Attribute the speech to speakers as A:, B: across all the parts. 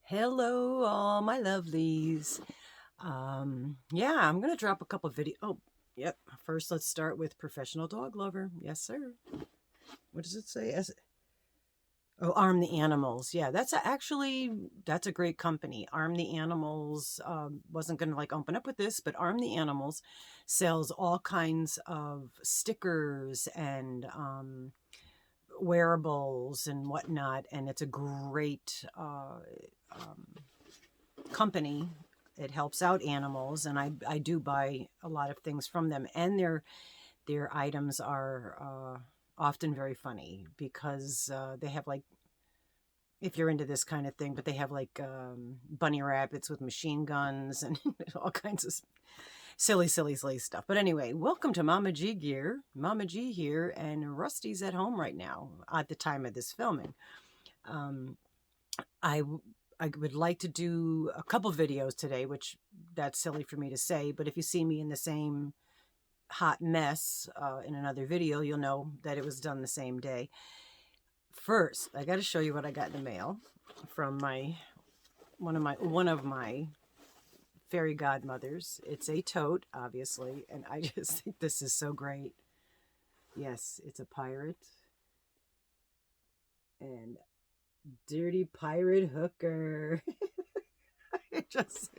A: Hello, all my lovelies. Yeah, I'm gonna drop a couple video. Oh, yep. First, let's start with professional dog lover. Yes, sir. What does it say? Oh, Arm the Animals. Yeah, that's a great company. Arm the Animals wasn't gonna like open up with this, but Arm the Animals sells all kinds of stickers and wearables and whatnot, and it's a great company. It helps out animals, and I do buy a lot of things from them, and their items are often very funny because they have like, if you're into this kind of thing, but they have like bunny rabbits with machine guns and all kinds of silly stuff. But anyway, welcome to Mama G Gear. Mama G here, and Rusty's at home right now at the time of this filming. Um, I I would like to do a couple videos today, which that's silly for me to say, but if you see me in the same hot mess in another video, you'll know that it was done the same day. First, I got to show you what I got in the mail from one of my fairy godmothers. It's a tote, obviously, and I just think this is so great. Yes, it's a pirate. And dirty pirate hooker. I just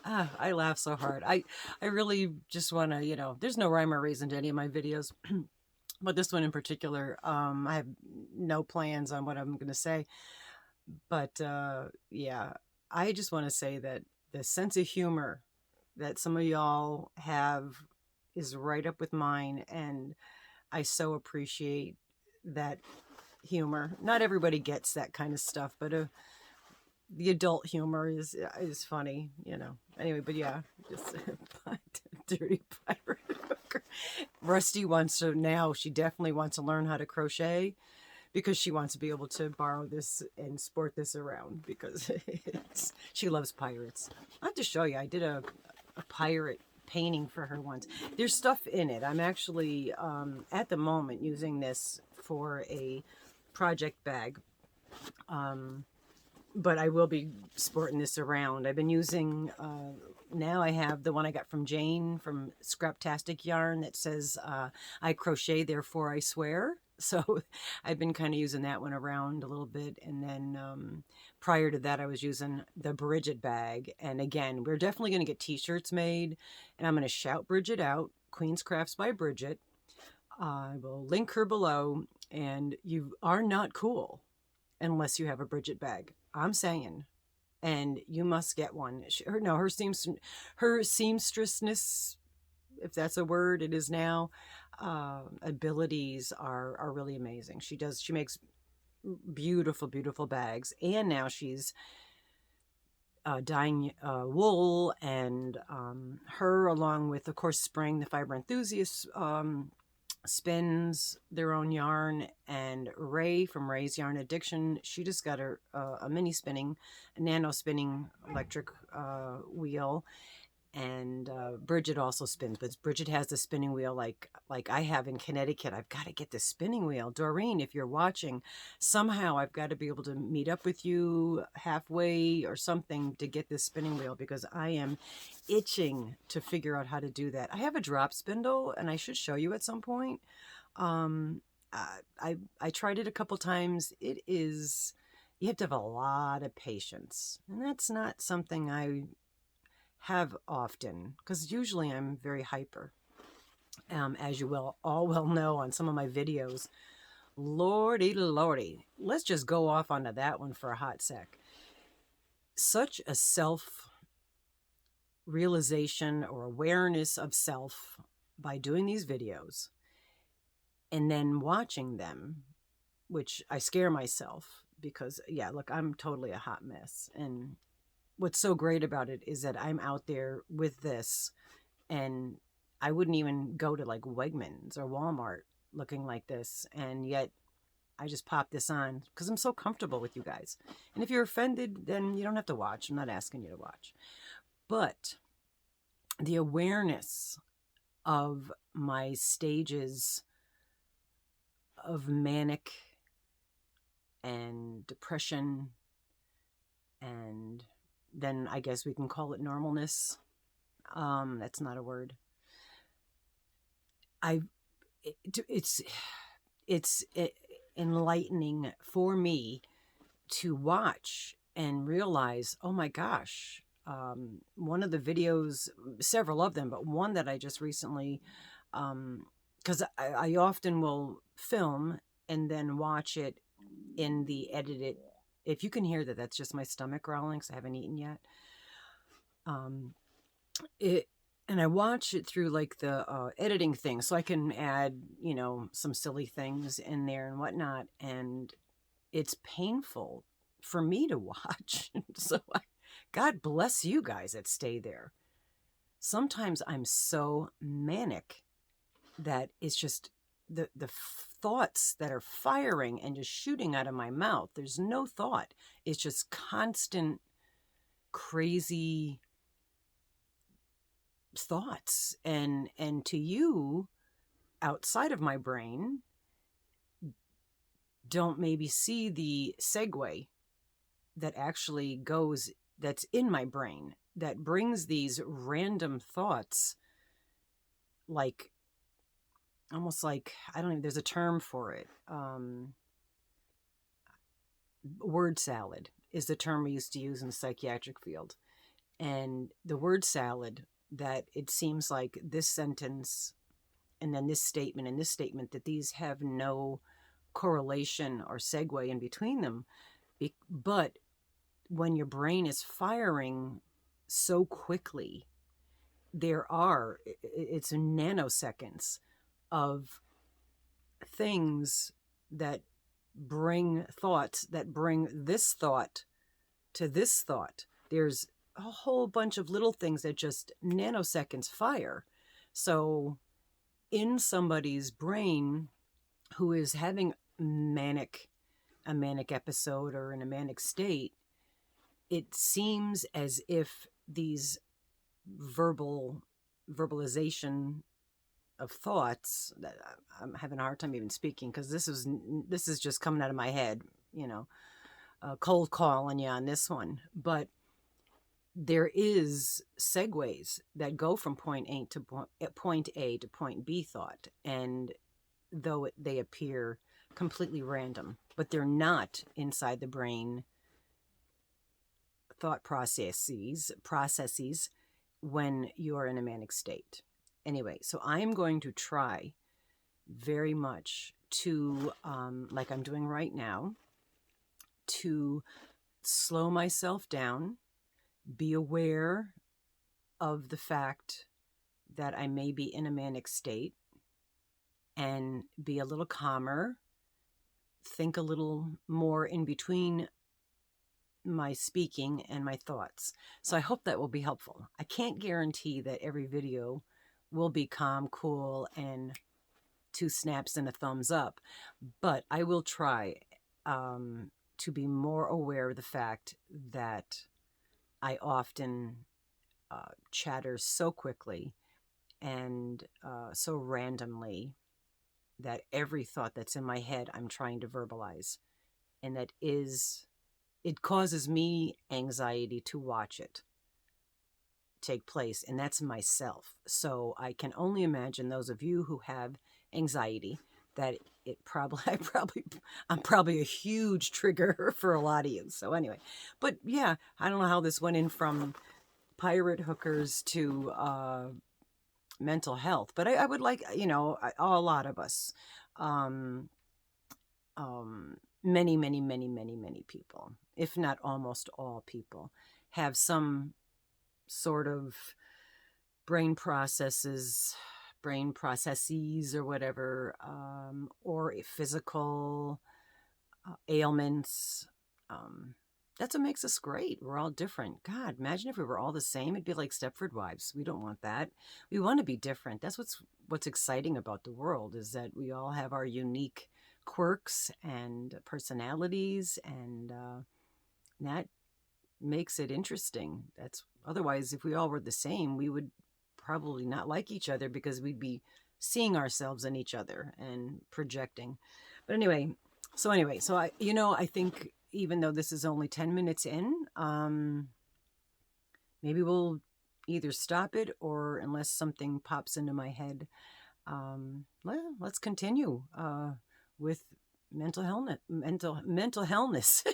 A: I laugh so hard. I really just want to, there's no rhyme or reason to any of my videos, but this one in particular, I have no plans on what I'm going to say. But yeah, I just want to say that the sense of humor that some of y'all have is right up with mine, and I so appreciate that humor. Not everybody gets that kind of stuff, but the adult humor is funny, Anyway, but yeah, just dirty pirate hooker. Rusty wants to now. She definitely wants to learn how to crochet because she wants to be able to borrow this and sport this around because she loves pirates. I have to show you. I did a pirate painting for her once. There's stuff in it. I'm actually at the moment using this for a project bag. But I will be sporting this around. I've been using, now I have the one I got from Jane from Scraptastic Yarn that says, I crochet, therefore I swear. So I've been kind of using that one around a little bit. And then prior to that, I was using the Bridget bag. And again, we're definitely going to get t-shirts made. And I'm going to shout Bridget out, Queen's Crafts by Bridget. I will link her below. And you are not cool unless you have a Bridget bag. I'm saying, and you must get one. Her seamstressness, if that's a word, it is now. Abilities are really amazing. She makes beautiful bags, and now she's dyeing wool, and her, along with, of course, Spring, the fiber enthusiast, spins their own yarn, and Ray from Ray's Yarn Addiction, she just got a mini spinning, a nano spinning electric wheel, and Bridget also spins, but Bridget has the spinning wheel like I have in Connecticut. I've got to get the spinning wheel. Doreen, if you're watching, somehow I've got to be able to meet up with you halfway or something to get this spinning wheel because I am itching to figure out how to do that. I have a drop spindle, and I should show you at some point. I tried it a couple times. It is, you have to have a lot of patience, and that's not something I have often, because usually I'm very hyper, as you all well know on some of my videos. Lordy, let's just go off onto that one for a hot sec. Such a self realization or awareness of self by doing these videos and then watching them, which I scare myself because, yeah, look, I'm totally a hot mess. And what's so great about it is that I'm out there with this, and I wouldn't even go to like Wegmans or Walmart looking like this, and yet I just pop this on because I'm so comfortable with you guys. And if you're offended, then you don't have to watch. I'm not asking you to watch. But the awareness of my stages of manic and depression and then I guess we can call it normalness. That's not a word. It's enlightening for me to watch and realize, oh my gosh, one of the videos, several of them, but one that I just recently, because I often will film and then watch it in the edited. If you can hear that, that's just my stomach growling because I haven't eaten yet. And I watch it through like the editing thing, so I can add, some silly things in there and whatnot. And it's painful for me to watch. So God bless you guys that stay there. Sometimes I'm so manic that it's just the thoughts that are firing and just shooting out of my mouth. There's no thought. It's just constant, crazy thoughts. And to you, outside of my brain, don't maybe see the segue that actually goes, that's in my brain, that brings these random thoughts, like almost like, I don't know, there's a term for it. Word salad is the term we used to use in the psychiatric field. And the word salad, that it seems like this sentence and then this statement and this statement, that these have no correlation or segue in between them. But when your brain is firing so quickly, it's nanoseconds of things that bring thoughts, that bring this thought to this thought. There's a whole bunch of little things that just nanoseconds fire. So in somebody's brain who is having a manic episode or in a manic state, it seems as if these verbalization of thoughts, that I'm having a hard time even speaking, because this is just coming out of my head, cold calling you on this one. But there is segues that go from point A to point B thought, and though they appear completely random, but they're not inside the brain thought processes when you're in a manic state. Anyway, so I'm going to try very much to, like I'm doing right now, to slow myself down, be aware of the fact that I may be in a manic state, and be a little calmer, think a little more in between my speaking and my thoughts. So I hope that will be helpful. I can't guarantee that every video will be calm, cool, and 2 snaps and a thumbs up, but I will try to be more aware of the fact that I often chatter so quickly and so randomly that every thought that's in my head I'm trying to verbalize, and it causes me anxiety to watch it take place, and that's myself. So I can only imagine those of you who have anxiety, that I'm probably a huge trigger for a lot of you. So anyway, but yeah, I don't know how this went in from pirate hookers to mental health, but I would like, a lot of us, many people, if not almost all people, have some sort of brain processes or whatever, or physical ailments. That's what makes us great. We're all different. God, imagine if we were all the same. It'd be like Stepford Wives. We don't want that. We want to be different. That's what's exciting about the world, is that we all have our unique quirks and personalities, and that makes it interesting. Otherwise, if we all were the same, we would probably not like each other, because we'd be seeing ourselves in each other and projecting. But anyway, so I think even though this is only 10 minutes in, maybe we'll either stop it, or unless something pops into my head, let's continue with mental hellness.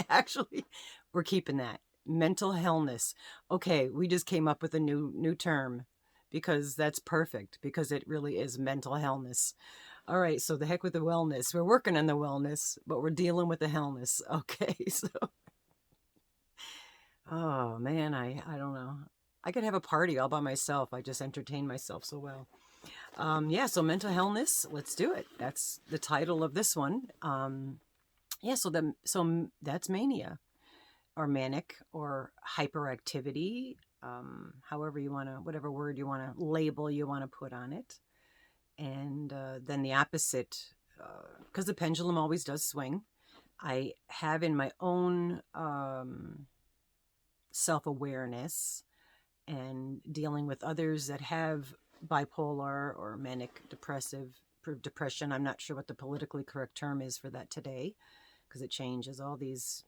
A: Actually, we're keeping that. Mental hellness. Okay, we just came up with a new term, because that's perfect, because it really is mental hellness. All right, so the heck with the wellness. We're working on the wellness, but we're dealing with the hellness. Okay, so oh man, I don't know. I could have a party all by myself. I just entertain myself so well. Yeah, so mental hellness, let's do it. That's the title of this one. Yeah, so that's mania, or manic, or hyperactivity, however you want to, whatever word you want to, label you want to put on it. And then the opposite, because the pendulum always does swing. I have in my own self-awareness and dealing with others that have bipolar or manic depression. I'm not sure what the politically correct term is for that today, because it changes. All these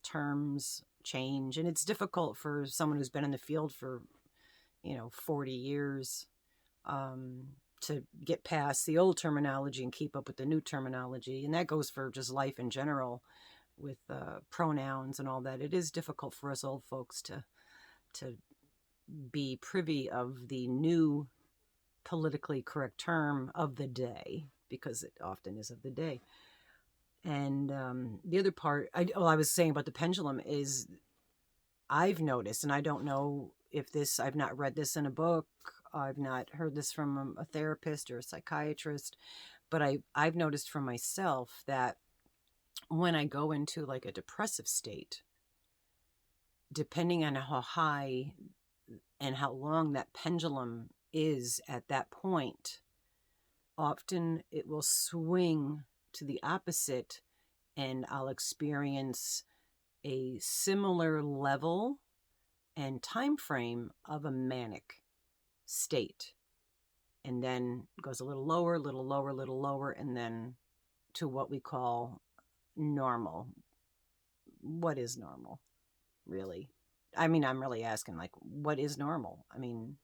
A: terms change, and it's difficult for someone who's been in the field for 40 years to get past the old terminology and keep up with the new terminology. And that goes for just life in general, with pronouns and all that. It is difficult for us old folks to be privy of the new politically correct term of the day, because it often is of the day. And the other part, I was saying about the pendulum, is I've noticed, and I don't know if this, I've not read this in a book, I've not heard this from a therapist or a psychiatrist, but I've noticed for myself that when I go into like a depressive state, depending on how high and how long that pendulum is at that point, often it will swing to the opposite, and I'll experience a similar level and time frame of a manic state, and then goes a little lower, little lower, little lower, and then to what we call normal. What is normal, really? I mean, I'm really asking, like, what is normal? I mean,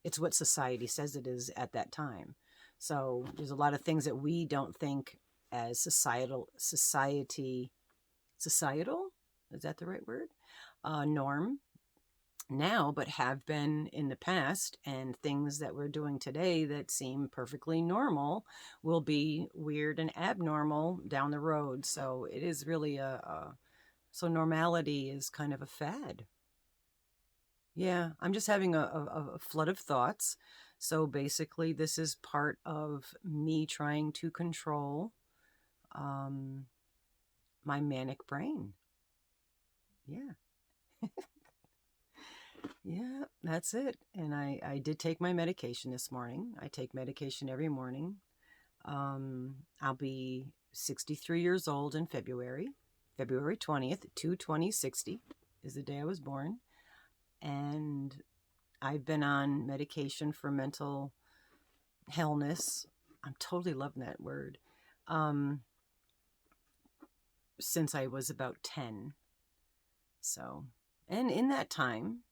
A: it's what society says it is at that time. So there's a lot of things that we don't think as societal, is that the right word? Norm now, but have been in the past, and things that we're doing today that seem perfectly normal will be weird and abnormal down the road. So it is really so normality is kind of a fad. Yeah, I'm just having a flood of thoughts. So basically, this is part of me trying to control my manic brain. Yeah. Yeah, that's it. And I did take my medication this morning. I take medication every morning. I'll be 63 years old in February 20th, 2/20/60 is the day I was born. And I've been on medication for mental hellness. I'm totally loving that word. Since I was about 10. So, and in that time,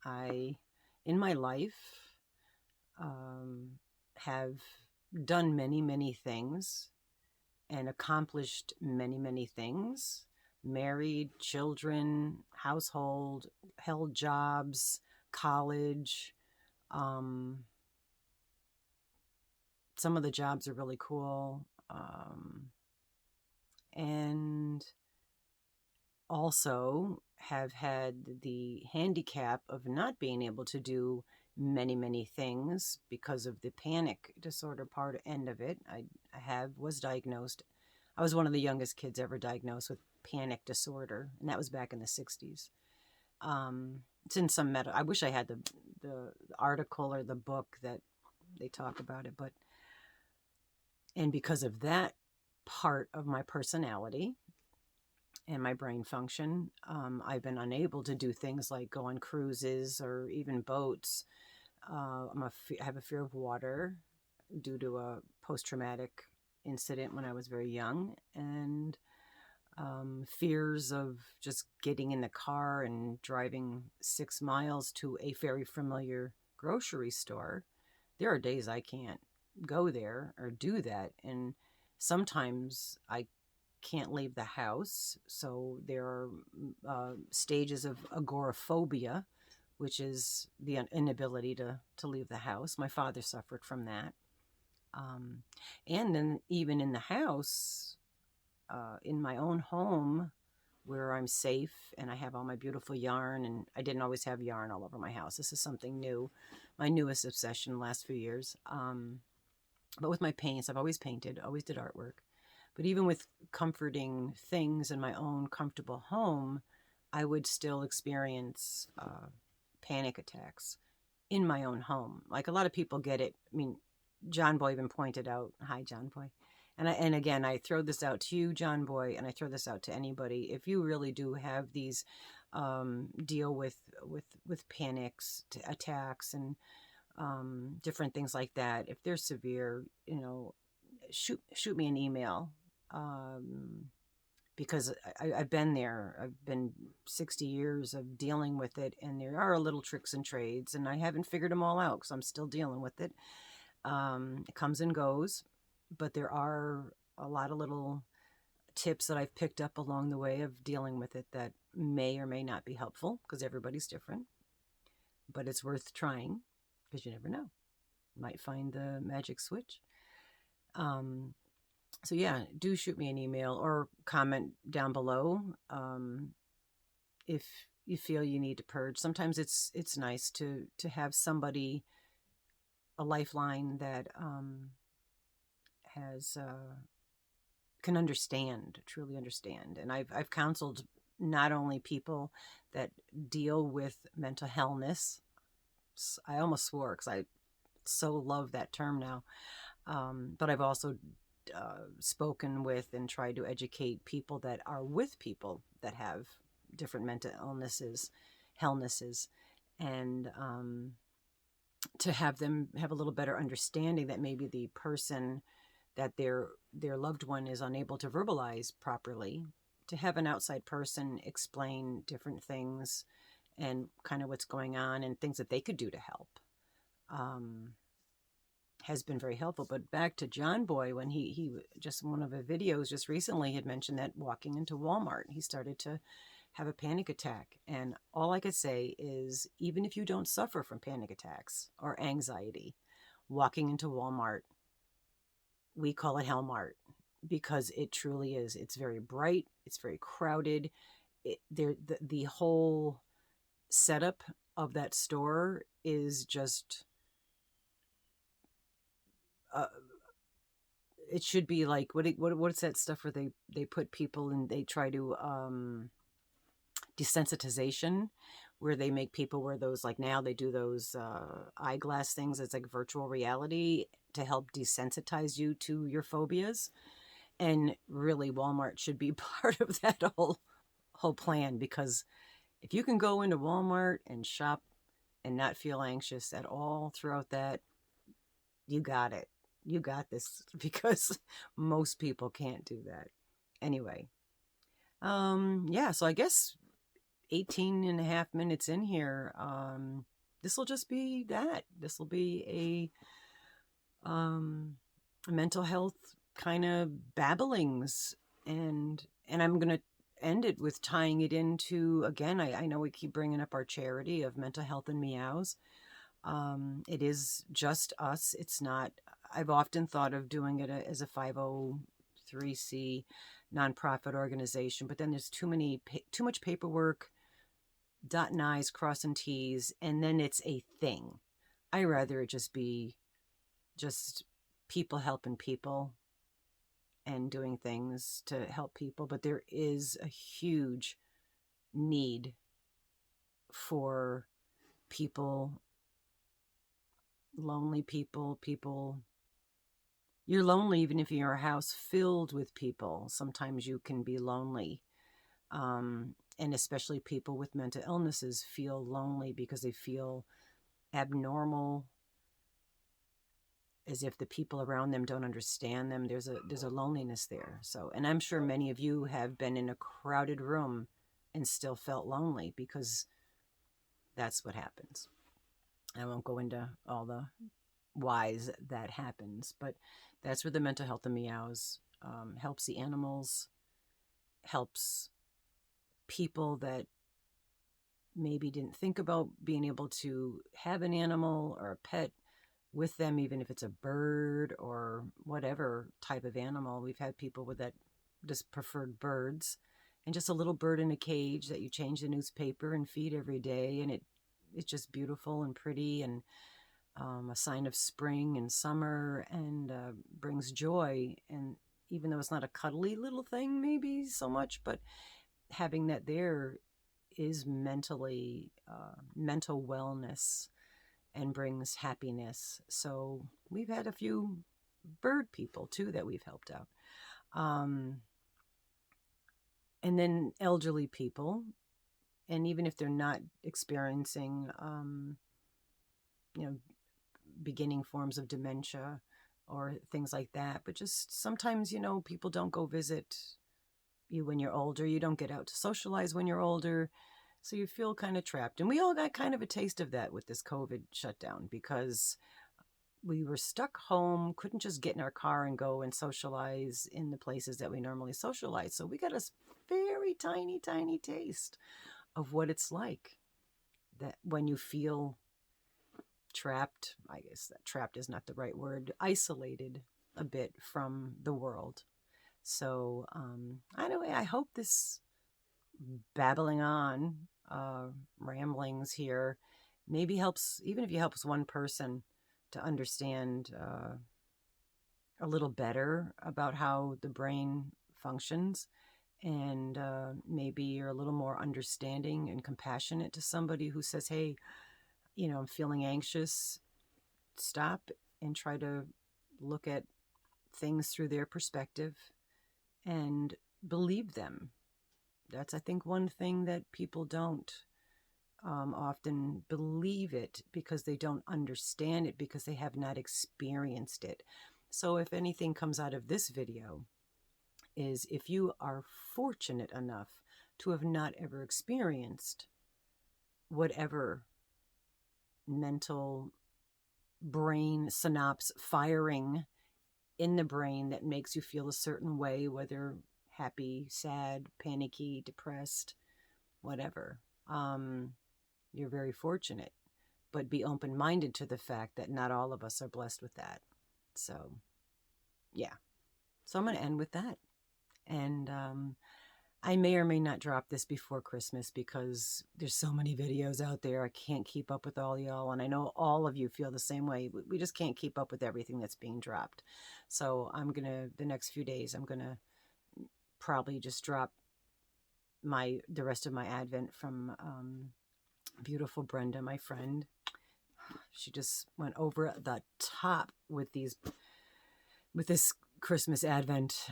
A: in my life, have done many, many things and accomplished many, many things. Married, children, household, held jobs, college. Some of the jobs are really cool. And also have had the handicap of not being able to do many, many things because of the panic disorder end of it. I was diagnosed. I was one of the youngest kids ever diagnosed with panic disorder, and that was back in the 60s. It's in some I wish I had the article or the book that they talk about it, and because of that part of my personality and my brain function, I've been unable to do things like go on cruises or even boats. I have a fear of water due to a post-traumatic incident when I was very young, and fears of just getting in the car and driving 6 miles to a very familiar grocery store. There are days I can't go there or do that. And sometimes I can't leave the house. So there are stages of agoraphobia, which is the inability to leave the house. My father suffered from that. And then even in the house, in my own home, where I'm safe and I have all my beautiful yarn, and I didn't always have yarn all over my house. This is something new, my newest obsession the last few years. But with my paints, I've always painted, always did artwork. But even with comforting things in my own comfortable home, I would still experience panic attacks in my own home. Like a lot of people get it. I mean, John Boy even pointed out, hi, John Boy. And again, I throw this out to you, John Boy, and I throw this out to anybody. If you really do have these deal with panics, attacks, and different things like that, if they're severe, you know, shoot me an email, because I've been there. I've been 60 years of dealing with it, and there are little tricks and trades, and I haven't figured them all out because I'm still dealing with it. It comes and goes. But there are a lot of little tips that I've picked up along the way of dealing with it that may or may not be helpful because everybody's different. But it's worth trying because you never know. You might find the magic switch. So yeah, do shoot me an email or comment down below if you feel you need to purge. Sometimes it's nice to have somebody, a lifeline that has can understand, truly understand. And I've counseled not only people that deal with mental hellness. I almost swore because I so love that term now. But I've also spoken with and tried to educate people that are with people that have different mental illnesses, hellnesses, and to have them have a little better understanding that maybe the person that their loved one is unable to verbalize properly, to have an outside person explain different things and kind of what's going on and things that they could do to help, has been very helpful. But back to John Boy, when he just one of the videos just recently had mentioned that walking into Walmart, he started to have a panic attack. And all I could say is, even if you don't suffer from panic attacks or anxiety, walking into Walmart, we call it Hellmart because it truly is. It's very bright. It's very crowded. The whole setup of that store is just, it should be like, what's that stuff where they put people and they try to, desensitization, where they make people wear those, like now they do those eyeglass things. It's like virtual reality to help desensitize you to your phobias. And really, Walmart should be part of that whole plan, because if you can go into Walmart and shop and not feel anxious at all throughout that, you got it. You got this, because most people can't do that. Anyway, yeah, so I guess 18 and a half minutes in here, this will just be that. This will be a mental health kind of babblings, and I'm going to end it with tying it into, again, I know we keep bringing up our charity of mental health and Meows. It is just us. It's not, I've often thought of doing it as a 503c nonprofit organization, but then there's too much paperwork, dotting I's, crossing T's, and then it's a thing. I rather it just be just people helping people and doing things to help people. But there is a huge need for people, lonely people, you're lonely even if you're a house filled with people. Sometimes you can be lonely. And especially people with mental illnesses feel lonely because they feel abnormal as if the people around them don't understand them. There's a loneliness there. So, and I'm sure many of you have been in a crowded room and still felt lonely, because that's what happens. I won't go into all the whys that happens, but that's where the mental health of Meows helps the animals, helps people that maybe didn't think about being able to have an animal or a pet with them, even if it's a bird or whatever type of animal. We've had people with that just preferred birds, and just a little bird in a cage that you change the newspaper and feed every day, and it's just beautiful and pretty, and a sign of spring and summer, and brings joy. And even though it's not a cuddly little thing maybe so much, but having that there is mental wellness and brings happiness. So we've had a few bird people too that we've helped out. And then elderly people, and even if they're not experiencing, beginning forms of dementia or things like that, but just sometimes, people don't go visit you when you're older. You don't get out to socialize when you're older. So you feel kind of trapped. And we all got kind of a taste of that with this COVID shutdown, because we were stuck home, couldn't just get in our car and go and socialize in the places that we normally socialize. So we got a very tiny, tiny taste of what it's like, that when you feel trapped. I guess that trapped is not the right word, isolated a bit from the world. So anyway, I hope this babbling on, ramblings here, maybe helps, even if it helps one person to understand a little better about how the brain functions, and maybe you're a little more understanding and compassionate to somebody who says, hey, I'm feeling anxious. Stop and try to look at things through their perspective and believe them. That's, I think, one thing that people don't often believe it, because they don't understand it, because they have not experienced it. So if anything comes out of this video, is if you are fortunate enough to have not ever experienced whatever mental brain synapse firing in the brain that makes you feel a certain way, whether happy, sad, panicky, depressed, whatever, you're very fortunate. But be open-minded to the fact that not all of us are blessed with that. So yeah, so I'm going to end with that. And I may or may not drop this before Christmas, because there's so many videos out there. I can't keep up with all y'all. And I know all of you feel the same way. We just can't keep up with everything that's being dropped. So the next few days, I'm going to probably just drop the rest of my Advent from beautiful Brenda, my friend. She just went over the top with this Christmas Advent.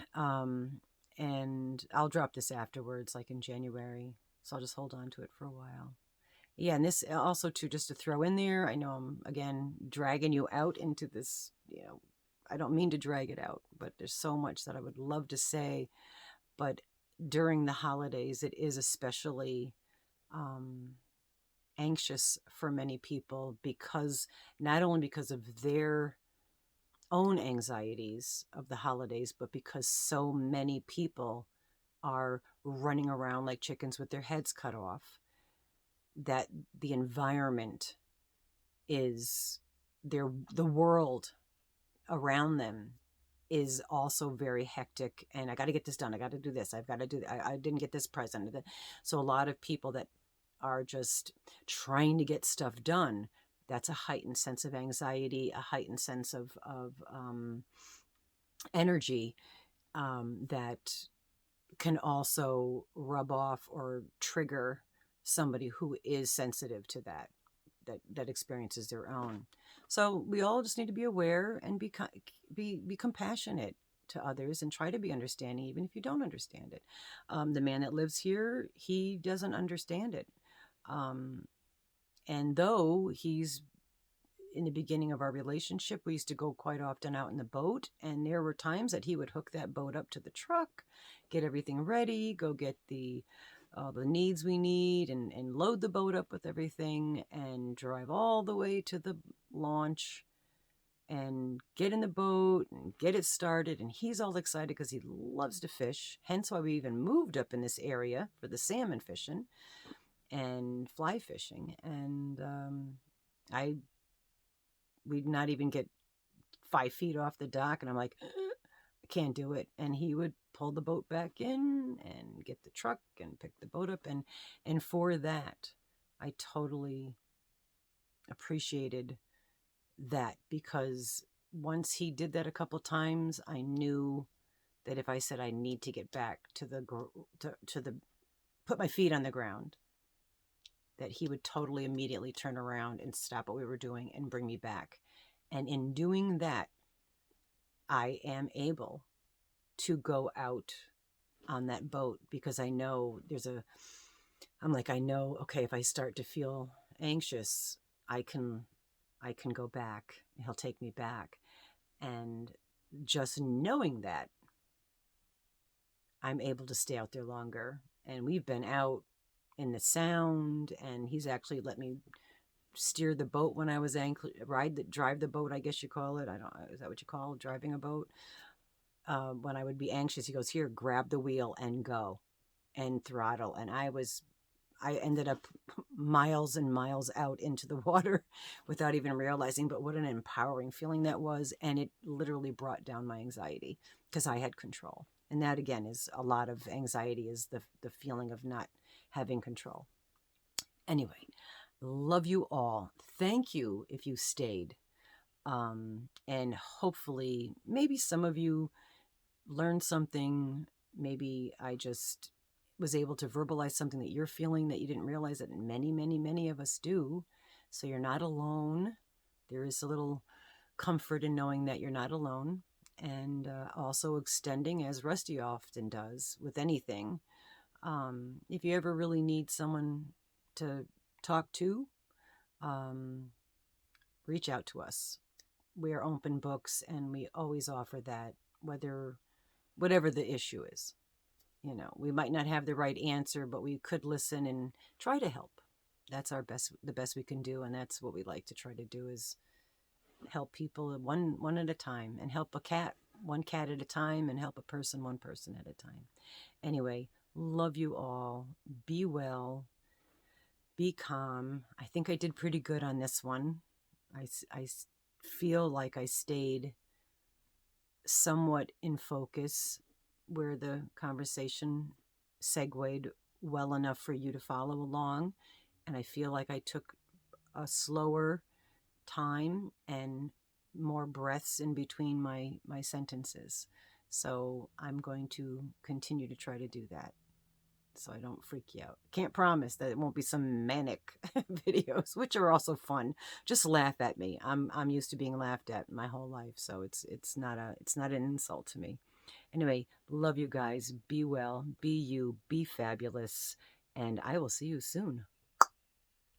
A: And I'll drop this afterwards, like in January. So I'll just hold on to it for a while. Yeah, and this also, too, just to throw in there, I know I'm, again, dragging you out into this, I don't mean to drag it out, but there's so much that I would love to say. But during the holidays, it is especially anxious for many people, because not only because of their own anxieties of the holidays, but because so many people are running around like chickens with their heads cut off, that the environment is the world around them is also very hectic. And I got to get this done. I got to do this. I've got to do that. I didn't get this present. So a lot of people that are just trying to get stuff done, that's a heightened sense of anxiety, a heightened sense of energy that can also rub off or trigger somebody who is sensitive to that experiences their own. So we all just need to be aware and be compassionate to others, and try to be understanding, even if you don't understand it. The man that lives here, he doesn't understand it. And though he's in the beginning of our relationship, we used to go quite often out in the boat, and there were times that he would hook that boat up to the truck, get everything ready, go get the needs we need, and load the boat up with everything, and drive all the way to the launch and get in the boat and get it started. And he's all excited because he loves to fish, hence why we even moved up in this area for the salmon fishing and fly fishing. And we'd not even get 5 feet off the dock, and I'm like, I can't do it. And he would pull the boat back in and get the truck and pick the boat up, and for that I totally appreciated that, because once he did that a couple times, I knew that if I said I need to get back to the put my feet on the ground, that he would totally immediately turn around and stop what we were doing and bring me back. And in doing that, I am able to go out on that boat, because I know I know, okay, if I start to feel anxious, I can go back. He'll take me back. And just knowing that, I'm able to stay out there longer. And we've been out in the Sound, and he's actually let me steer the boat when I was drive the boat, I guess you call it. I don't know, is that what you call driving a boat? When I would be anxious, he goes, here, grab the wheel and go, and throttle. And I ended up miles and miles out into the water without even realizing, but what an empowering feeling that was. And it literally brought down my anxiety because I had control. And that, again, is a lot of anxiety, is the feeling of not having control. Anyway, love you all. Thank you if you stayed. And hopefully, maybe some of you learned something. Maybe I just was able to verbalize something that you're feeling that you didn't realize that many, many, many of us do. So you're not alone. There is a little comfort in knowing that you're not alone. And also extending, as Rusty often does with anything, if you ever really need someone to talk to, reach out to us. We are open books, and we always offer that, whatever the issue is. You know, we might not have the right answer, but we could listen and try to help. That's the best we can do, and that's what we like to try to do, is help people one at a time, and help one cat at a time, and help a person one person at a time. Anyway, love you all. Be well. Be calm. I think I did pretty good on this one. I feel like I stayed somewhat in focus, where the conversation segued well enough for you to follow along. And I feel like I took a slower time and more breaths in between my sentences. So I'm going to continue to try to do that, so I don't freak you out. Can't promise that it won't be some manic videos, which are also fun. Just laugh at me. I'm used to being laughed at my whole life, so it's not an insult to me. Anyway, love you guys. Be well, be you, be fabulous, and I will see you soon.